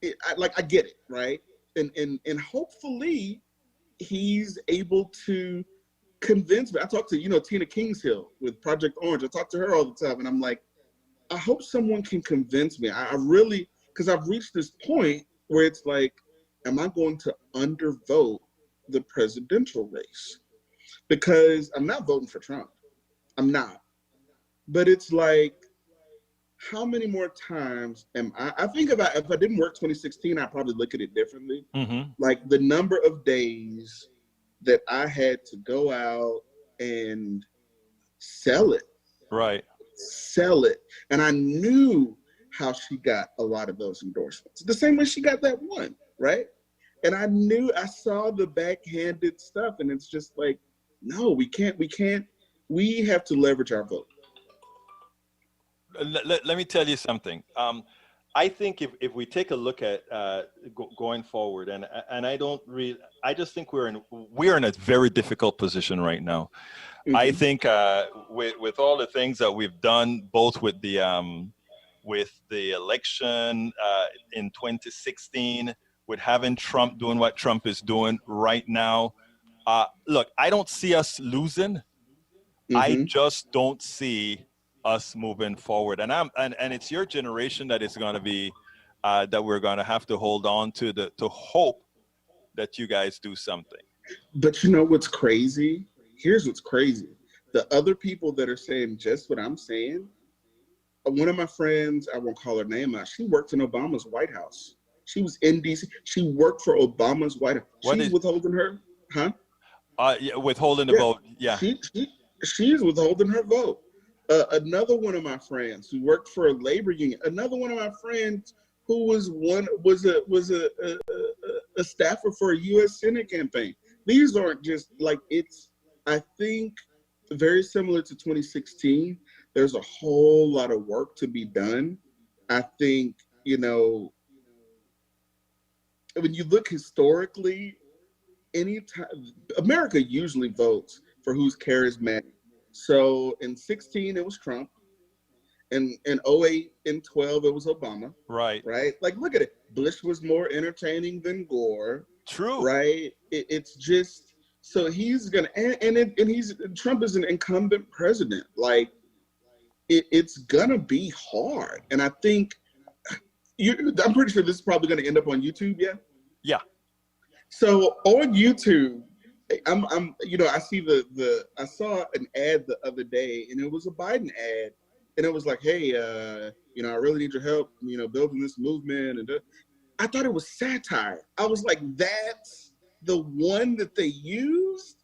I get it, right? And hopefully he's able to convince me. I talk to, Tina Kingshill with Project Orange. I talk to her all the time, and I'm like, I hope someone can convince me. I really, because I've reached this point where it's like, am I going to undervote the presidential race? Because I'm not voting for Trump. I'm not. But it's like, how many more times am I think about, if I didn't work 2016, I'd probably look at it differently. Mm-hmm. Like the number of days that I had to go out and sell it. Right. Sell it. And I knew how she got a lot of those endorsements. The same way she got that one, right? And I saw the backhanded stuff, and it's just like, no, we can't, we have to leverage our vote. Let me tell you something. I think if we take a look at going forward, and I just think we're in a very difficult position right now. Mm-hmm. I think with all the things that we've done, both with the election in 2016, with having Trump doing what Trump is doing right now. Look, I don't see us losing. Mm-hmm. I just don't see us moving forward. And it's your generation that is going to be that we're going to have to hold on to hope that you guys do something. But you know what's crazy? Here's what's crazy. The other people that are saying just what I'm saying, one of my friends, I won't call her name out, she worked in Obama's White House. She was in DC. She worked for Obama's White House. She's withholding her, huh? Yeah, withholding the vote. Yeah. She's withholding her vote. Another one of my friends who worked for a labor union. Another one of my friends who was a staffer for a U.S. Senate campaign. These aren't just like, I think very similar to 2016. There's a whole lot of work to be done. I think, when you look historically, anytime America usually votes for who's charismatic. So in 16 it was Trump, and in 08 and 12 it was Obama. Right. Like, look at it. Bush was more entertaining than Gore. True. Right. It's just, so he's gonna, and Trump is an incumbent president. Like, it's gonna be hard, and I think I'm pretty sure this is probably gonna end up on YouTube. Yeah. Yeah. So on YouTube, I see I saw an ad the other day, and it was a Biden ad, and it was like, hey, I really need your help, building this movement. And I thought it was satire. I was like, that's the one that they used?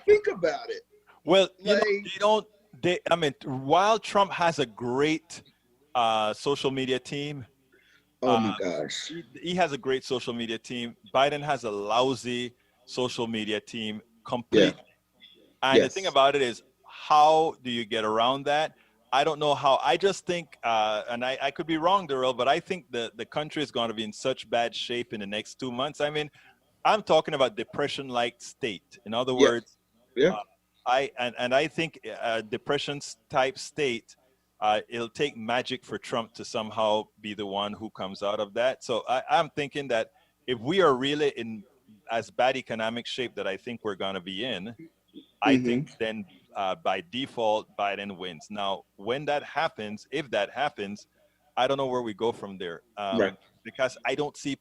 Think about it. Well, while Trump has a great social media team, oh my gosh. He has a great social media team. Biden has a lousy social media team completely. Yeah. And the thing about it is, how do you get around that? I don't know how. I just think, and I could be wrong, Durrel, but I think the country is going to be in such bad shape in the next 2 months. I mean, I'm talking about depression-like state. In other words, I think depression-type state, it'll take magic for Trump to somehow be the one who comes out of that. So I'm thinking that if we are really in as bad economic shape that I think we're going to be in, I think then by default, Biden wins. Now, when that happens, if that happens, I don't know where we go from there. Because I don't see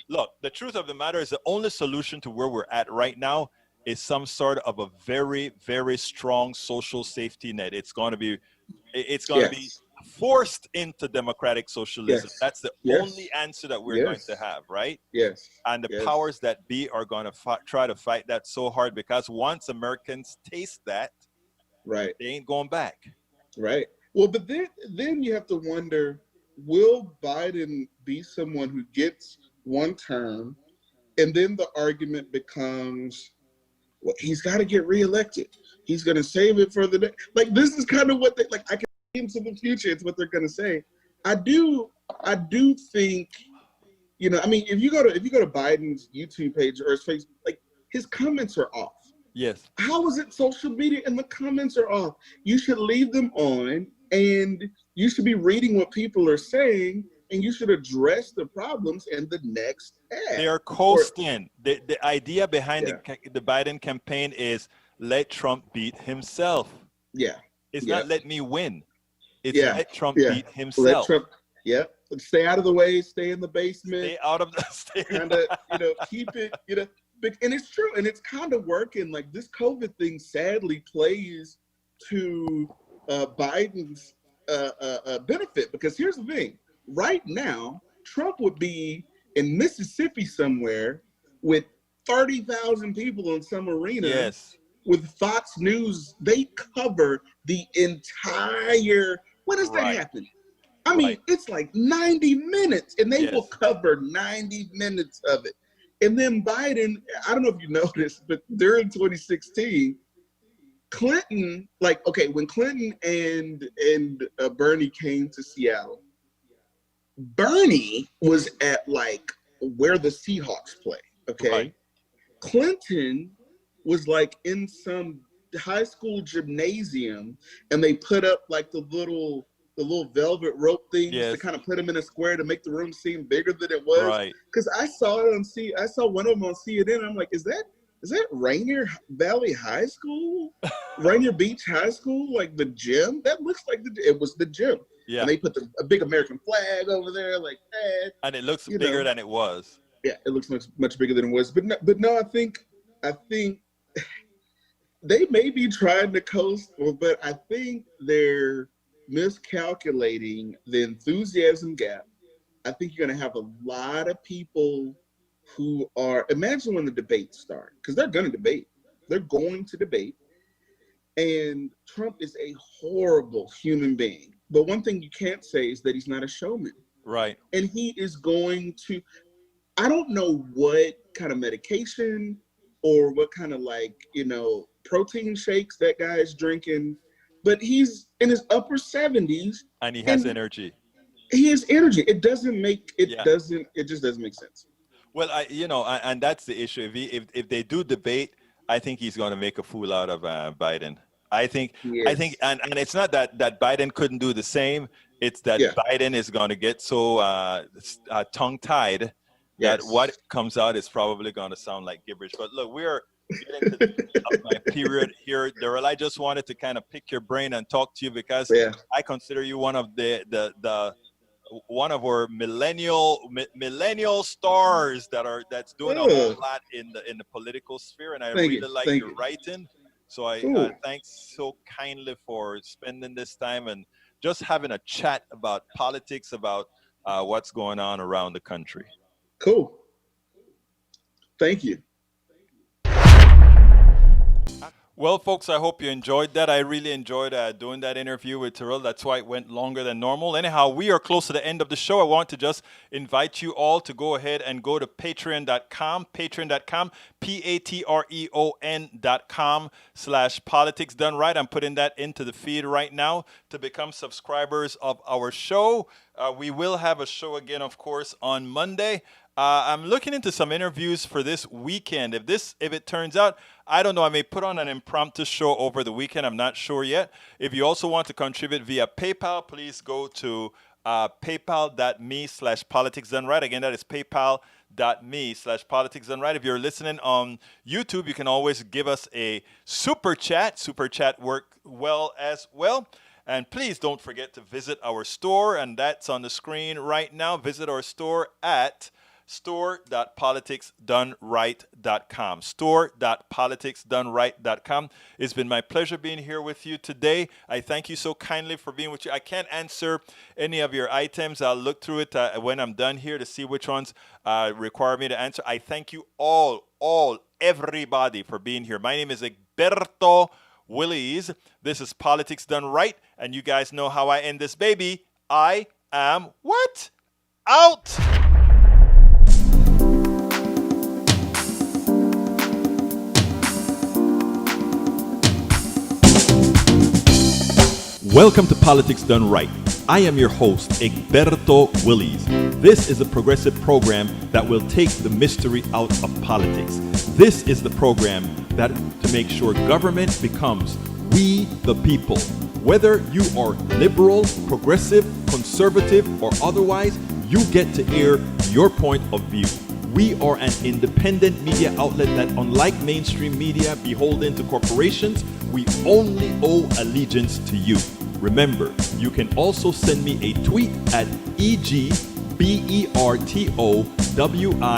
look, the truth of the matter is the only solution to where we're at right now is some sort of a very, very strong social safety net. It's going to be forced into democratic socialism. Yes. That's the only answer that we're going to have, right? Yes. And the powers that be are going to try to fight that so hard, because once Americans taste that, right, they ain't going back. Right. Well, but then you have to wonder, will Biden be someone who gets one term, and then the argument becomes, well, he's got to get reelected. He's going to save it for the day. Like, this is kind of what they, like, I can see into the future. It's what they're going to say. I do think, you know, I mean, if you go to Biden's YouTube page or his Facebook, like, his comments are off. Yes. How is it social media and the comments are off? You should leave them on, and you should be reading what people are saying, and you should address the problems in the next ad. They are coasting. The idea behind the Biden campaign is let Trump beat himself. Yeah. It's not let me win. It's let Trump beat himself. Let Trump, stay out of the way, stay in the basement. Stay out of the kind of, you know, keep it, you know. And it's true, and it's kind of working. Like, this COVID thing sadly plays to Biden's benefit, because here's the thing. Right now, Trump would be in Mississippi somewhere with 30,000 people in some arena. Yes. With Fox News, they cover the entire. When does that happen? I mean, it's like 90 minutes, and they will cover 90 minutes of it. And then Biden, I don't know if you noticed, but during 2016, Clinton, like, okay, when Clinton and Bernie came to Seattle, Bernie was at, like, where the Seahawks play, okay? Right. Clinton was, like, in some high school gymnasium, and they put up, like, the little velvet rope things to kind of put them in a square to make the room seem bigger than it was. Right. Because I saw one of them on CNN, and I'm like, is that Rainier Valley High School? Rainier Beach High School? Like, the gym? That looks like it was the gym. Yeah. And they put a big American flag over there, like that. And it looks bigger than it was. Yeah, it looks much bigger than it was. But no, I think they may be trying to coast, but I think they're miscalculating the enthusiasm gap. I think you're going to have a lot of people who are, imagine when the debates start, because they're going to debate. They're going to debate. And Trump is a horrible human being. But one thing you can't say is that he's not a showman. Right. And he is going to, I don't know what kind of medication or what kind of, like, you know, protein shakes that guy is drinking, but he's in his upper 70s. And he has energy. He has energy. It just doesn't make sense. Well, and that's the issue. If they do debate, I think he's going to make a fool out of Biden. I think, and it's not that Biden couldn't do the same. It's that Biden is going to get so tongue-tied that what comes out is probably going to sound like gibberish. But look, we're getting to the end of my period here, Durrel. I just wanted to kind of pick your brain and talk to you because I consider you one of one of our millennial stars that's doing a whole lot in the political sphere, and I really like your writing. So I thanks so kindly for spending this time and just having a chat about politics, about what's going on around the country. Cool. Thank you. Well, folks, I hope you enjoyed that. I really enjoyed doing that interview with Durrel. That's why it went longer than normal. Anyhow, we are close to the end of the show. I want to just invite you all to go ahead and go to patreon.com, patreon.com/politics done right. I'm putting that into the feed right now to become subscribers of our show. We will have a show again, of course, on Monday. I'm looking into some interviews for this weekend. If it turns out, I don't know, I may put on an impromptu show over the weekend. I'm not sure yet. If you also want to contribute via PayPal, please go to paypal.me/politics done right. Again, that is paypal.me/politics done right. If you're listening on YouTube, you can always give us a super chat. Super chat work well as well. And please don't forget to visit our store, and that's on the screen right now. Visit our store at store.politicsdoneright.com. Store.politicsdoneright.com. It's been my pleasure being here with you today. I thank you so kindly for being with you. I can't answer any of your items. I'll look through it when I'm done here to see which ones require me to answer. I thank you everybody for being here. My name is Egberto Willies. This is Politics Done Right, and you guys know how I end this baby. I am what? Out! Welcome to Politics Done Right. I am your host, Egberto Willies. This is a progressive program that will take the mystery out of politics. This is the program that to make sure government becomes we the people. Whether you are liberal, progressive, conservative, or otherwise, you get to air your point of view. We are an independent media outlet that, unlike mainstream media beholden to corporations, we only owe allegiance to you. Remember, you can also send me a tweet at EGBERTOWI